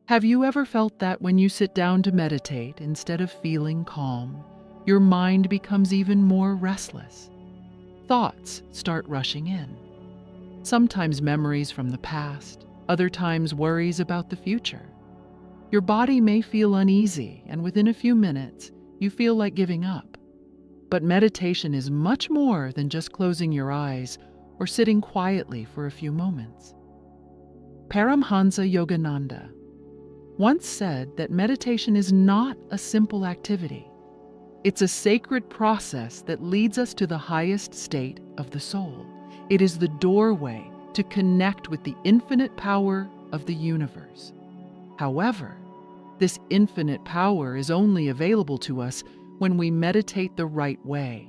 Have you ever felt that when you sit down to meditate, instead of feeling calm, your mind becomes even more restless? Thoughts start rushing in. Sometimes memories from the past, other times worries about the future. Your body may feel uneasy, and within a few minutes, you feel like giving up. But meditation is much more than just closing your eyes or sitting quietly for a few moments. Paramhansa Yogananda once said that meditation is not a simple activity. It's a sacred process that leads us to the highest state of the soul. It is the doorway to connect with the infinite power of the universe. However, this infinite power is only available to us when we meditate the right way.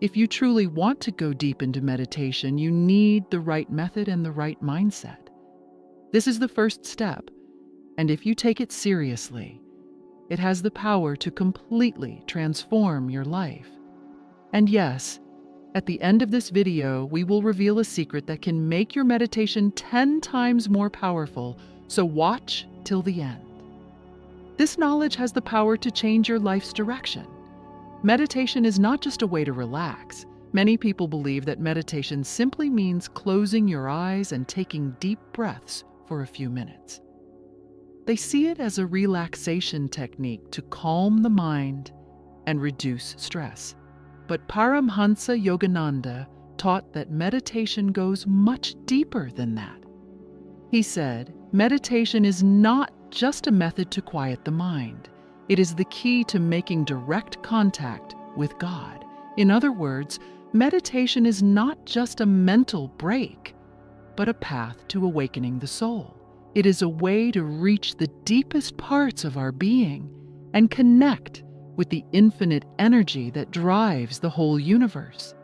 If you truly want to go deep into meditation, you need the right method and the right mindset. This is the first step, and if you take it seriously, it has the power to completely transform your life. And yes, at the end of this video, we will reveal a secret that can make your meditation 10 times more powerful, so watch till the end. This knowledge has the power to change your life's direction. Meditation is not just a way to relax. Many people believe that meditation simply means closing your eyes and taking deep breaths for a few minutes. They see it as a relaxation technique to calm the mind and reduce stress. But Paramhansa Yogananda taught that meditation goes much deeper than that. He said, meditation is not just a method to quiet the mind. It is the key to making direct contact with God. In other words, meditation is not just a mental break, but a path to awakening the soul. It is a way to reach the deepest parts of our being and connect with the infinite energy that drives the whole universe.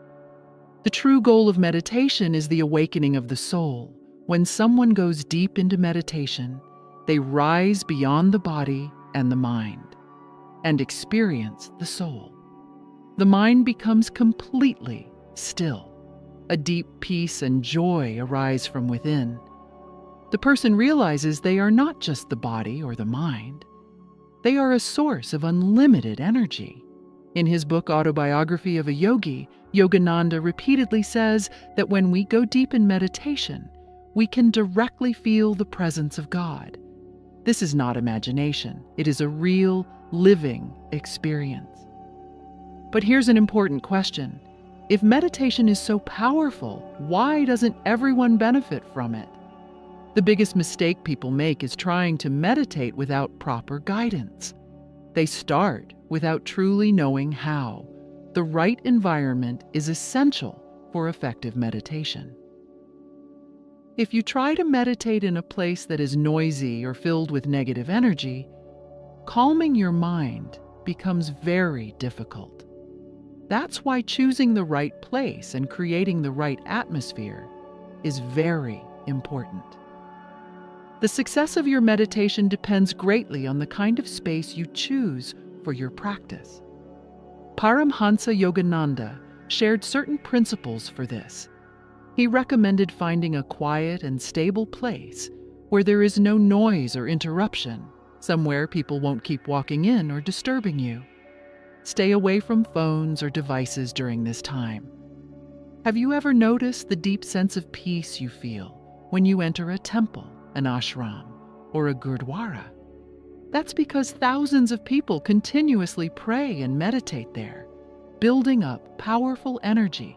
The true goal of meditation is the awakening of the soul. When someone goes deep into meditation, they rise beyond the body and the mind and experience the soul. The mind becomes completely still. A deep peace and joy arise from within. The person realizes they are not just the body or the mind. They are a source of unlimited energy. In his book Autobiography of a Yogi, Yogananda repeatedly says that when we go deep in meditation, we can directly feel the presence of God. This is not imagination. It is a real, living experience. But here's an important question. If meditation is so powerful, why doesn't everyone benefit from it? The biggest mistake people make is trying to meditate without proper guidance. They start without truly knowing how. The right environment is essential for effective meditation. If you try to meditate in a place that is noisy or filled with negative energy, calming your mind becomes very difficult. That's why choosing the right place and creating the right atmosphere is very important. The success of your meditation depends greatly on the kind of space you choose for your practice. Paramhansa Yogananda shared certain principles for this. He recommended finding a quiet and stable place where there is no noise or interruption, somewhere people won't keep walking in or disturbing you. Stay away from phones or devices during this time. Have you ever noticed the deep sense of peace you feel when you enter a temple, an ashram, or a gurdwara? That's because thousands of people continuously pray and meditate there, building up powerful energy.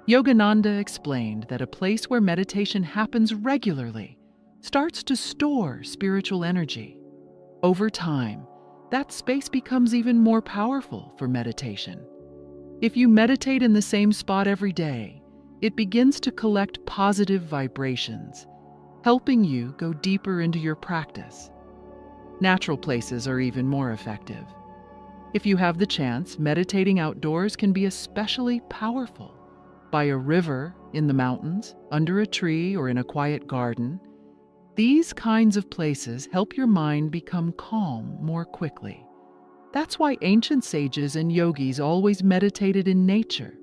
Yogananda explained that a place where meditation happens regularly starts to store spiritual energy. Over time, that space becomes even more powerful for meditation. If you meditate in the same spot every day, it begins to collect positive vibrations, helping you go deeper into your practice. Natural places are even more effective. If you have the chance, meditating outdoors can be especially powerful. By a river, in the mountains, under a tree, or in a quiet garden, these kinds of places help your mind become calm more quickly. That's why ancient sages and yogis always meditated in nature,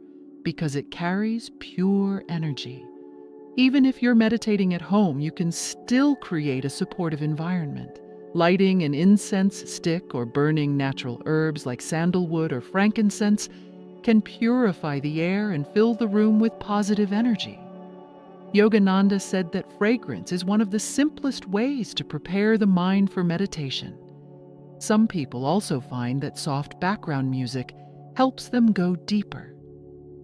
because it carries pure energy. Even if you're meditating at home, you can still create a supportive environment. Lighting an incense stick or burning natural herbs like sandalwood or frankincense can purify the air and fill the room with positive energy. Yogananda said that fragrance is one of the simplest ways to prepare the mind for meditation. Some people also find that soft background music helps them go deeper.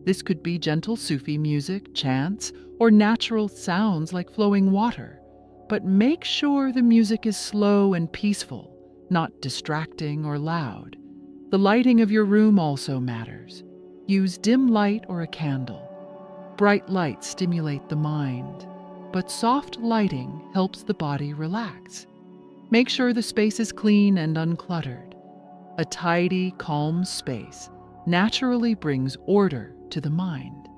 This could be gentle Sufi music, chants, or natural sounds like flowing water. But make sure the music is slow and peaceful, not distracting or loud. The lighting of your room also matters. Use dim light or a candle. Bright lights stimulate the mind, but soft lighting helps the body relax. Make sure the space is clean and uncluttered. A tidy, calm space naturally brings order to the mind.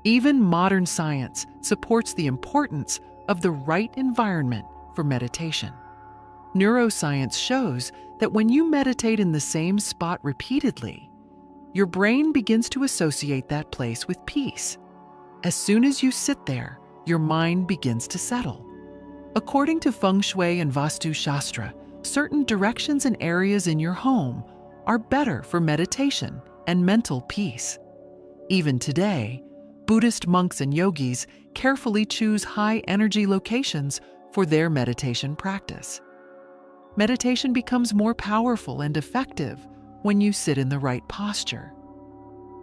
Even modern science supports the importance of the right environment for meditation. Neuroscience shows that when you meditate in the same spot repeatedly, your brain begins to associate that place with peace. As soon as you sit there, your mind begins to settle. According to Feng Shui and Vastu Shastra, certain directions and areas in your home are better for meditation and mental peace. Even today, Buddhist monks and yogis carefully choose high-energy locations for their meditation practice. Meditation becomes more powerful and effective when you sit in the right posture.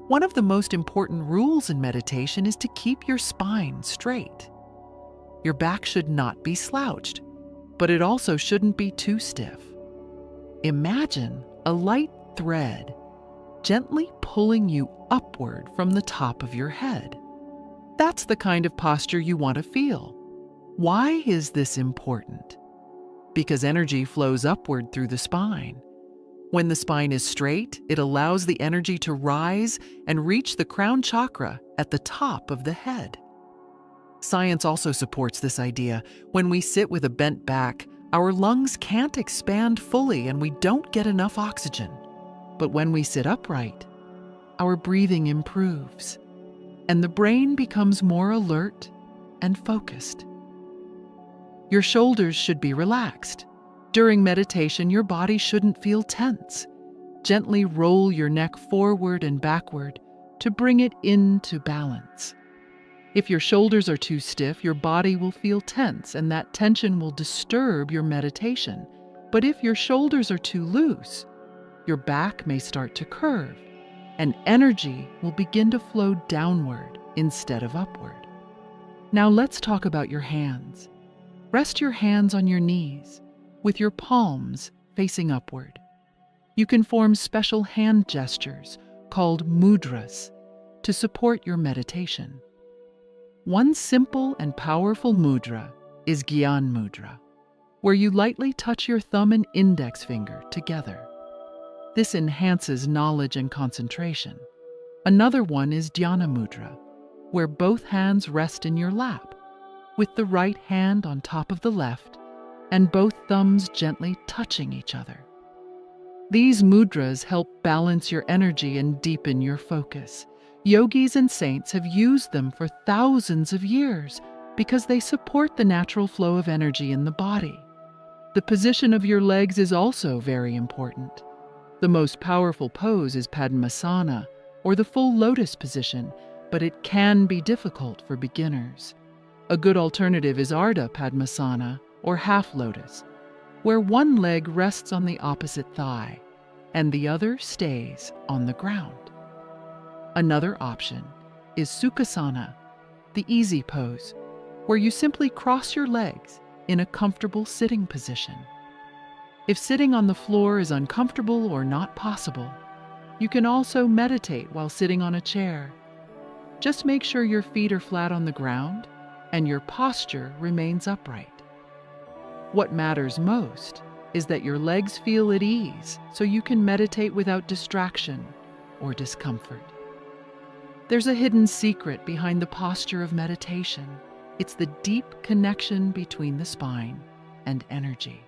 One of the most important rules in meditation is to keep your spine straight. Your back should not be slouched, but it also shouldn't be too stiff. Imagine a light thread gently pulling you upward from the top of your head. That's the kind of posture you want to feel. Why is this important? Because energy flows upward through the spine. When the spine is straight, it allows the energy to rise and reach the crown chakra at the top of the head. Science also supports this idea. When we sit with a bent back, our lungs can't expand fully and we don't get enough oxygen. But when we sit upright, our breathing improves, and the brain becomes more alert and focused. Your shoulders should be relaxed. During meditation, your body shouldn't feel tense. Gently roll your neck forward and backward to bring it into balance. If your shoulders are too stiff, your body will feel tense, and that tension will disturb your meditation. But if your shoulders are too loose, your back may start to curve, and energy will begin to flow downward instead of upward. Now let's talk about your hands. Rest your hands on your knees, with your palms facing upward. You can form special hand gestures called mudras to support your meditation. One simple and powerful mudra is Gyan Mudra, where you lightly touch your thumb and index finger together. This enhances knowledge and concentration. Another one is Dhyana Mudra, where both hands rest in your lap, with the right hand on top of the left and both thumbs gently touching each other. These mudras help balance your energy and deepen your focus. Yogis and saints have used them for thousands of years because they support the natural flow of energy in the body. The position of your legs is also very important. The most powerful pose is Padmasana, or the full lotus position, but it can be difficult for beginners. A good alternative is Ardha Padmasana, or half lotus, where one leg rests on the opposite thigh and the other stays on the ground. Another option is Sukhasana, the easy pose, where you simply cross your legs in a comfortable sitting position. If sitting on the floor is uncomfortable or not possible, you can also meditate while sitting on a chair. Just make sure your feet are flat on the ground and your posture remains upright. What matters most is that your legs feel at ease so you can meditate without distraction or discomfort. There's a hidden secret behind the posture of meditation. It's the deep connection between the spine and energy.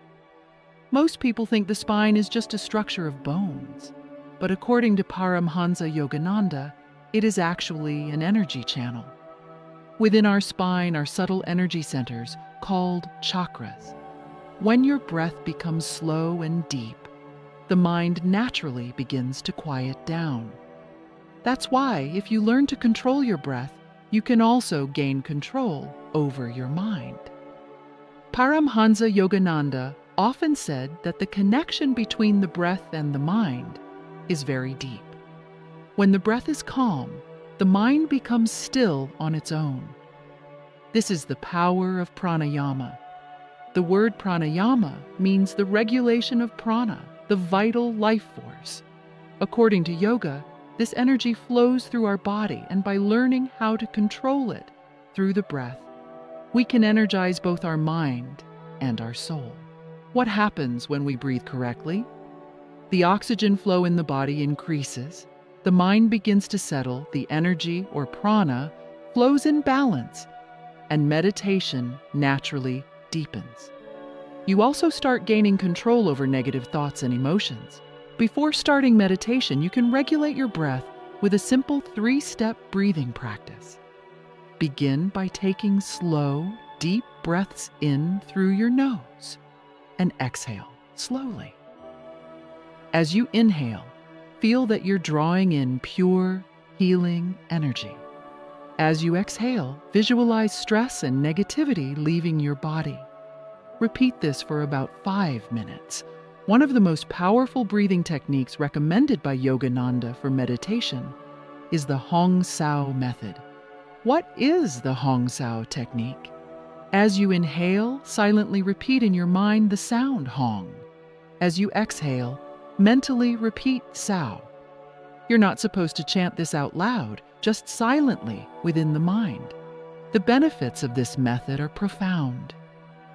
Most people think the spine is just a structure of bones, but according to Paramhansa Yogananda, it is actually an energy channel. Within our spine are subtle energy centers called chakras. When your breath becomes slow and deep, the mind naturally begins to quiet down. That's why, if you learn to control your breath, you can also gain control over your mind. Paramhansa Yogananda often said that the connection between the breath and the mind is very deep. When the breath is calm, the mind becomes still on its own. This is the power of pranayama. The word pranayama means the regulation of prana, the vital life force. According to yoga, this energy flows through our body, and by learning how to control it through the breath, we can energize both our mind and our soul. What happens when we breathe correctly? The oxygen flow in the body increases, the mind begins to settle, the energy or prana flows in balance, and meditation naturally deepens. You also start gaining control over negative thoughts and emotions. Before starting meditation, you can regulate your breath with a simple 3-step breathing practice. Begin by taking slow, deep breaths in through your nose and exhale slowly. As you inhale, feel that you're drawing in pure, healing energy. As you exhale, visualize stress and negativity leaving your body. Repeat this for about 5 minutes. One of the most powerful breathing techniques recommended by Yogananda for meditation is the Hong Sao method. What is the Hong Sao technique? As you inhale, silently repeat in your mind the sound Hong. As you exhale, mentally repeat Sao. You're not supposed to chant this out loud, just silently within the mind. The benefits of this method are profound.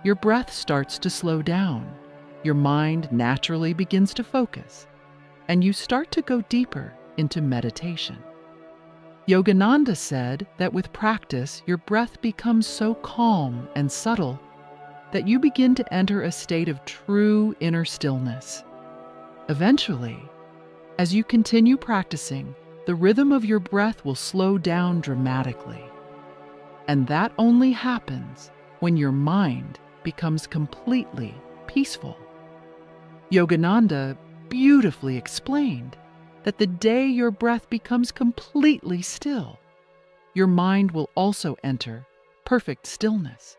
Your breath starts to slow down. Your mind naturally begins to focus, and you start to go deeper into meditation. Yogananda said that with practice, your breath becomes so calm and subtle that you begin to enter a state of true inner stillness. Eventually, as you continue practicing, the rhythm of your breath will slow down dramatically. And that only happens when your mind becomes completely peaceful. Yogananda beautifully explained that the day your breath becomes completely still, your mind will also enter perfect stillness.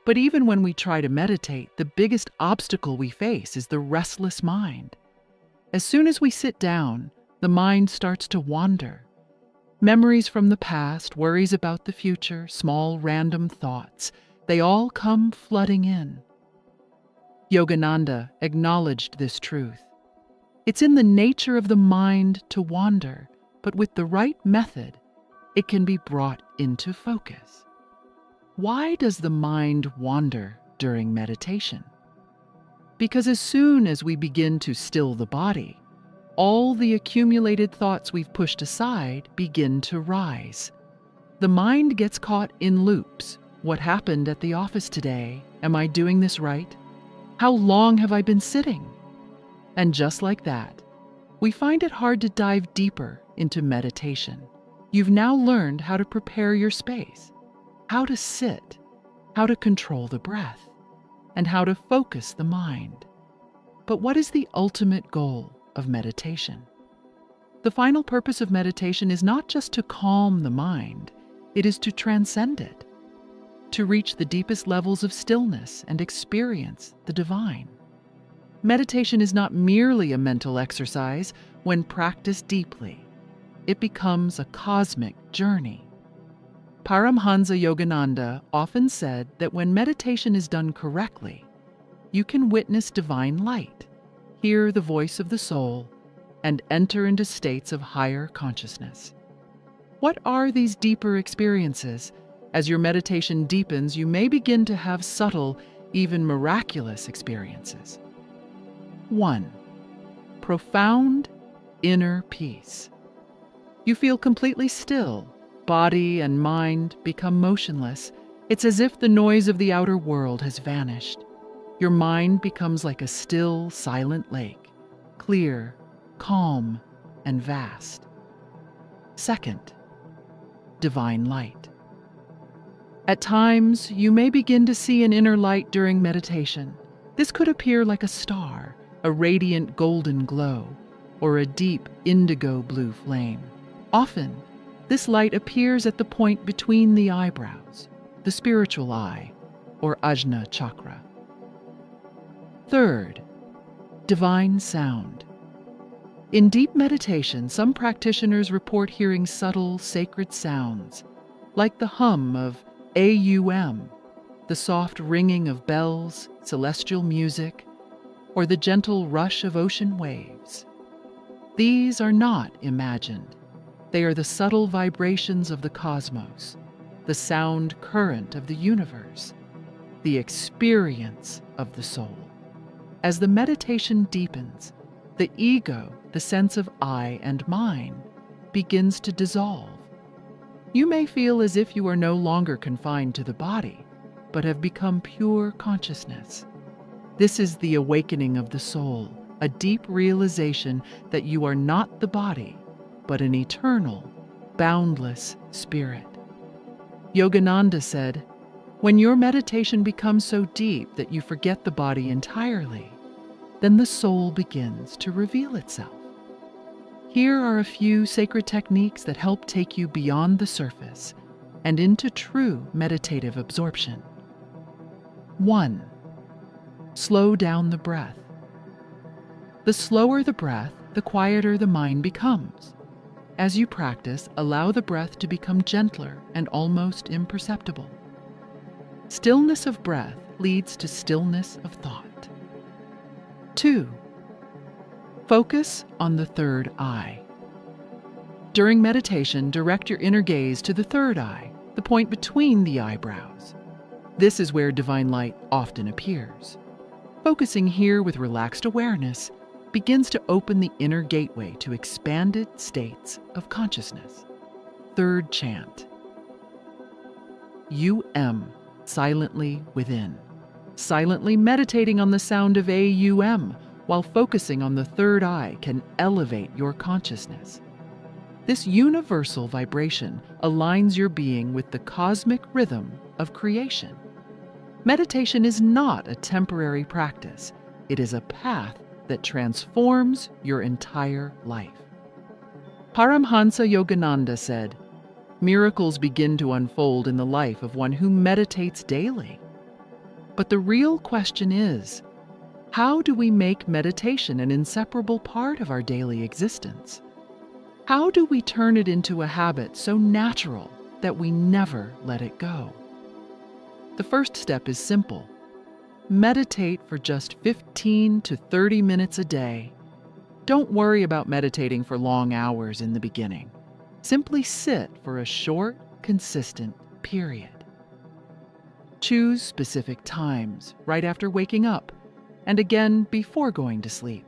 But even when we try to meditate, the biggest obstacle we face is the restless mind. As soon as we sit down, the mind starts to wander. Memories from the past, worries about the future, small random thoughts, they all come flooding in. Yogananda acknowledged this truth. It's in the nature of the mind to wander, but with the right method, it can be brought into focus. Why does the mind wander during meditation? Because as soon as we begin to still the body, all the accumulated thoughts we've pushed aside begin to rise. The mind gets caught in loops. What happened at the office today? Am I doing this right? How long have I been sitting? And just like that, we find it hard to dive deeper into meditation. You've now learned how to prepare your space, how to sit, how to control the breath, and how to focus the mind. But what is the ultimate goal of meditation? The final purpose of meditation is not just to calm the mind, it is to transcend it, to reach the deepest levels of stillness and experience the divine. Meditation is not merely a mental exercise. When practiced deeply, it becomes a cosmic journey. Paramhansa Yogananda often said that when meditation is done correctly, you can witness divine light, hear the voice of the soul, and enter into states of higher consciousness. What are these deeper experiences? As your meditation deepens, you may begin to have subtle, even miraculous experiences. 1. Profound inner peace. You feel completely still. Body and mind become motionless. It's as if the noise of the outer world has vanished. Your mind becomes like a still, silent lake, clear, calm, and vast. 2. Divine light. At times, you may begin to see an inner light during meditation. This could appear like a star, a radiant golden glow, or a deep indigo blue flame. Often, this light appears at the point between the eyebrows, the spiritual eye, or Ajna chakra. Third, divine sound. In deep meditation, some practitioners report hearing subtle, sacred sounds, like the hum of AUM, the soft ringing of bells, celestial music, or the gentle rush of ocean waves. These are not imagined. They are the subtle vibrations of the cosmos, the sound current of the universe, the experience of the soul. As the meditation deepens, the ego, the sense of I and mine, begins to dissolve. You may feel as if you are no longer confined to the body, but have become pure consciousness. This is the awakening of the soul, a deep realization that you are not the body, but an eternal, boundless spirit. Yogananda said, "When your meditation becomes so deep that you forget the body entirely, then the soul begins to reveal itself." Here are a few sacred techniques that help take you beyond the surface and into true meditative absorption. 1. Slow down the breath. The slower the breath, the quieter the mind becomes. As you practice, allow the breath to become gentler and almost imperceptible. Stillness of breath leads to stillness of thought. 2. Focus on the third eye. During meditation, direct your inner gaze to the third eye, the point between the eyebrows. This is where divine light often appears. Focusing here with relaxed awareness begins to open the inner gateway to expanded states of consciousness. Third chant. UM, silently within. Silently meditating on the sound of AUM while focusing on the third eye can elevate your consciousness. This universal vibration aligns your being with the cosmic rhythm of creation. Meditation is not a temporary practice. It is a path that transforms your entire life. Paramhansa Yogananda said, "Miracles begin to unfold in the life of one who meditates daily." But the real question is, how do we make meditation an inseparable part of our daily existence? How do we turn it into a habit so natural that we never let it go? The first step is simple. Meditate for just 15 to 30 minutes a day. Don't worry about meditating for long hours in the beginning. Simply sit for a short, consistent period. Choose specific times, right after waking up, and again before going to sleep.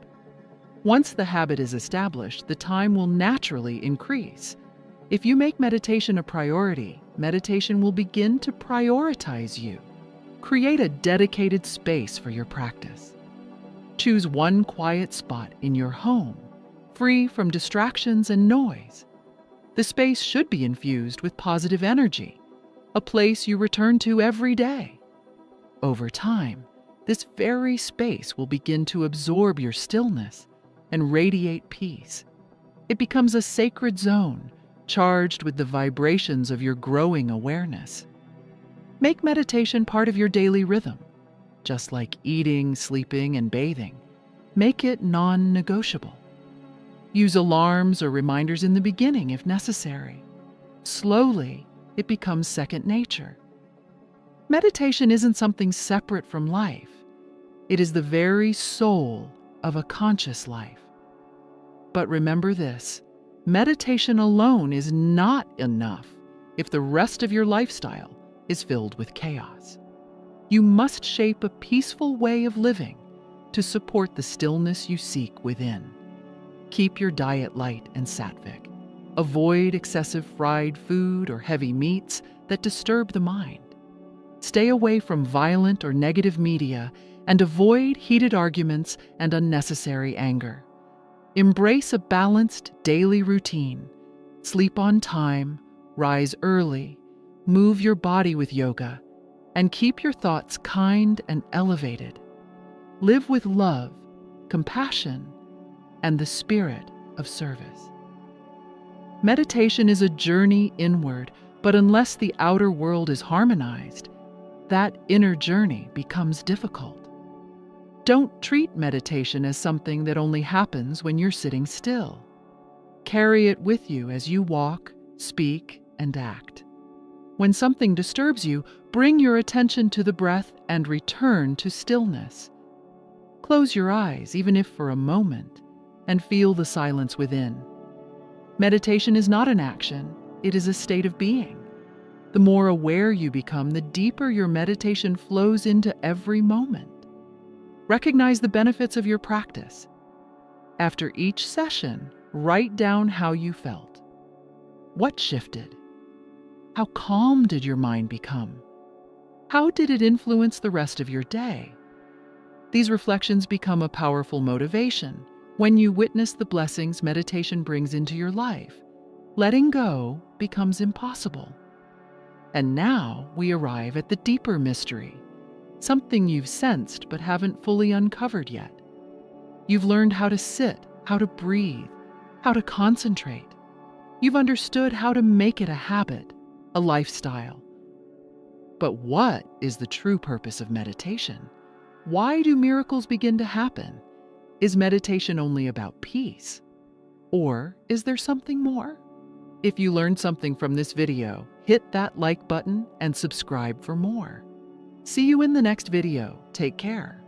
Once the habit is established, the time will naturally increase. If you make meditation a priority, meditation will begin to prioritize you. Create a dedicated space for your practice. Choose one quiet spot in your home, free from distractions and noise. The space should be infused with positive energy, a place you return to every day. Over time, this very space will begin to absorb your stillness and radiate peace. It becomes a sacred zone, charged with the vibrations of your growing awareness. Make meditation part of your daily rhythm, just like eating, sleeping, and bathing. Make it non-negotiable. Use alarms or reminders in the beginning if necessary. Slowly, it becomes second nature. Meditation isn't something separate from life. It is the very soul of a conscious life. But remember this, meditation alone is not enough if the rest of your lifestyle is filled with chaos. You must shape a peaceful way of living to support the stillness you seek within. Keep your diet light and sattvic. Avoid excessive fried food or heavy meats that disturb the mind. Stay away from violent or negative media and avoid heated arguments and unnecessary anger. Embrace a balanced daily routine. Sleep on time, rise early, Move your body with yoga and keep your thoughts kind and elevated. Live with love, compassion, and the spirit of service. Meditation is a journey inward, but unless the outer world is harmonized, that inner journey becomes difficult. Don't treat meditation as something that only happens when you're sitting still. Carry it with you as you walk, speak, and act. When something disturbs you, bring your attention to the breath and return to stillness. Close your eyes, even if for a moment, and feel the silence within. Meditation is not an action, it is a state of being. The more aware you become, the deeper your meditation flows into every moment. Recognize the benefits of your practice. After each session, write down how you felt. What shifted? How calm did your mind become? How did it influence the rest of your day? These reflections become a powerful motivation. When you witness the blessings meditation brings into your life, letting go becomes impossible. And now we arrive at the deeper mystery, something you've sensed but haven't fully uncovered yet. You've learned how to sit, how to breathe, how to concentrate. You've understood how to make it a habit, a lifestyle. But what is the true purpose of meditation? Why do miracles begin to happen? Is meditation only about peace? Or is there something more? If you learned something from this video, hit that like button and subscribe for more. See you in the next video. Take care.